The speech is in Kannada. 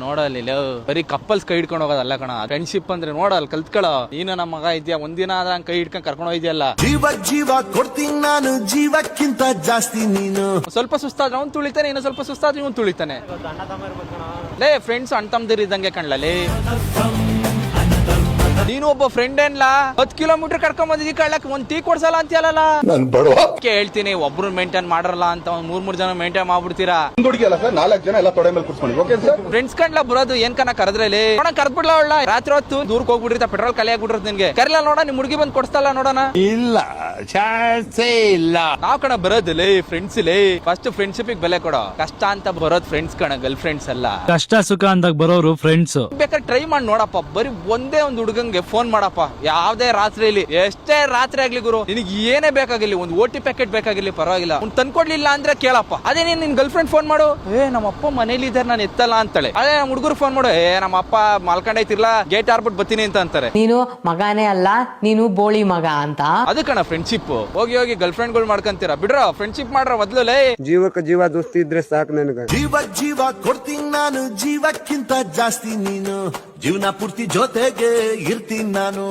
ನೋಡಲ್ಲಿ ಬರೀ ಕಪ್ಪಲ್ಸ್ ಕೈ ಹಿಡ್ಕೊಂಡು ಹೋಗೋದಲ್ಲ ಕಣ. ಫ್ರೆಂಡ್ಶಿಪ್ ಅಂದ್ರೆ ನೋಡಲ್ ಕಲ್ತ್ಕೊಳ್ಳೋ. ನೀನು ನಮ್ಮ ಮಗ ಇದೆಯಾ, ಒಂದಿನ ಆದ್ರೆ ಹಂಗ್ ಕೈ ಹಿಡ್ಕೊಂಡ್ ಕರ್ಕೊಂಡು ಹೋಯ್ತಿಯಲ್ಲ. ಜೀವ ಕೊಡ್ತೀನಿ ನಾನು, ಜೀವಕ್ಕಿಂತ ಜಾಸ್ತಿ ನೀನು. ಸ್ವಲ್ಪ ಸುಸ್ತಾದ್ರೆ ಅವ್ನು ತುಳಿತಾನೆ, ಇನ್ನು ಸ್ವಲ್ಪ ಸುಸ್ತಾದ್ರೆ ಇವ್ನು ತುಳಿತಾನೆ. ಲೇ ಫ್ರೆಂಡ್ಸ್ ಅಣ್ಣ ತಮ್ಮದಿರ್ ಇದ್ದಂಗೆ ಕಣ್ಲೇ. ನೀನು ಒಬ್ಬ ಫ್ರೆಂಡ್ ಏನ್ಲಾ 10 ಕಿಲೋಮೀಟರ್ ಕರ್ಕೊಂಡ್ ಬಂದಿದ್ದೀ ಕಳ್ಳಕ್, ಒಂದ್ ಟೀ ಕೊಡ್ಸಲ್ಲ ಅಂತೀಯಲ್ಲ. ಹೇಳ್ತೀನಿ ಒಬ್ರು ಮೇಂಟೈನ್ ಮಾಡಲ್ಲ ಅಂತ ಒಂದ್ 3 ಜನ ಮೇಂಟೈನ್ ಮಾಡ್ಬಿಡ್ತೀರಾ. 4 ಜನ ಎಲ್ಲ ತೊಡೆ ಮೇಲೆ ಕೂರ್ಸ್ಕೊಂಡು ಓಕೆ ಸರ್. ಫ್ರೆಂಡ್ಸ್ ಕಂಡ್ಲ ಬರೋದು ಏನ್ ಕನ ಕರೆದ್ರಲ್ಲಿ ಕರ್ದ್ಬಿಡ್ಲ ಒಳ್ಳ ರಾತ್ರಿ ಹೊತ್ತು ದೂರಕ್ಕೆ ಹೋಗ್ಬಿಟ್ಟಿರ್ತ, ಪೆಟ್ರೋಲ್ ಖಾಲಿ ಆಗ್ಬಿಟ್ಟಿರುತ್ತೆ ನಿನ್ಗೆ. ಕರೆಲ್ಲ ನೋಡ ನಿಮ್ ಹುಡುಗಿ ಬಂದ್ ಕೊಡ್ಸ್ತಲ್ಲ ನೋಡೋಣ. ಇಲ್ಲ ಚಾನ್ಸೇ ಇಲ್ಲ. ನಾವ್ ಕಣ ಬರೋದಿಲ್ಲ ಫ್ರೆಂಡ್ಸ್ ಲೇ. ಫಸ್ಟ್ ಫ್ರೆಂಡ್ಶಿಪ್ ಬೆಲೆ ಕೊಡೋ. ಕಷ್ಟ ಅಂತ ಬರೋದ್ ಫ್ರೆಂಡ್ಸ್ ಕಣ, ಗರ್ಲ್ ಫ್ರೆಂಡ್ಸ್ ಅಲ್ಲ. ಕಷ್ಟ ಸುಖ ಅಂದಾಗ ಬರೋರು ಫ್ರೆಂಡ್ಸ್. ಬೇಕಾದ್ರೆ ಟ್ರೈ ಮಾಡಿ ನೋಡಪ್ಪ. ಬರೀ ಒಂದೇ ಒಂದು ಹುಡುಗಂಗೆ ಫೋನ್ ಮಾಡಪ್ಪ, ಯಾವ್ದೇ ರಾತ್ರಿಲಿ ಎಷ್ಟೇ ರಾತ್ರಿ ಆಗ್ಲಿ ಗುರು, ನಿನಗೆ ಏನೇ ಬೇಕಾಗಿರ್ಲಿ, ಒಂದು OT ಪ್ಯಾಕೆಟ್ ಬೇಕಾಗಿರ್ಲಿ ಪರವಾಗಿಲ್ಲ, ಅವ್ನು ತಂದ್ಕೊಡ್ಲಿಲ್ಲ ಅಂದ್ರೆ ಕೇಳಪ್ಪ. ಅದೇ ನೀನ್ ನಿನ್ ಗರ್ಲ್ ಫ್ರೆಂಡ್ ಫೋನ್ ಮಾಡು, ನಮ್ಮ ಅಪ್ಪ ಮನೇಲಿ ಇದ್ದಾರೆ ನಾನು ಎತ್ತಲ್ಲ ಅಂತಾಳೆ. ಅದೇ ನಮ್ಮ ಹುಡುಗರು ಫೋನ್ ಮಾಡು, ನಮ್ಮ ಅಪ್ಪ ಮಲ್ಕೊಂಡೈತಿರ್ಲಾ ಗೇಟ್ ಆರ್ಬಿಟ್ಟು ಬರ್ತೀನಿ ಅಂತ ಅಂತಾರೆ. ನೀನು ಮಗನೇ ಅಲ್ಲ, ನೀನು ಬೋಳಿ ಮಗ ಅಂತ. ಅದು ಕಣ ಫ್ರೆಂಡ್ಶಿಪ್. ಹೋಗಿ ಗರ್ಲ್ ಫ್ರೆಂಡ್ ಗಳು ಮಾಡ್ಕೊಂತೀರಾ, ಬಿಡ್ರ ಫ್ರೆಂಡ್ಶಿಪ್ ಮಾಡ್ರ ಮೊದ್ಲೇ. ಜೀವಕ್ಕೆ ಜೀವ ದೋಸ್ತಿ ಇದ್ರೆ ಸಾಕು ನನಗೆ. ಜೀವ ಕೊಡ್ತೀನಿ ನಾನು, ಜೀವಕ್ಕಿಂತ ಜಾಸ್ತಿ ನೀನು. ಜೀವನ ಪೂರ್ತಿ ಜೊತೆಗೆ ಇರ್ತೀನಿ ನಾನು.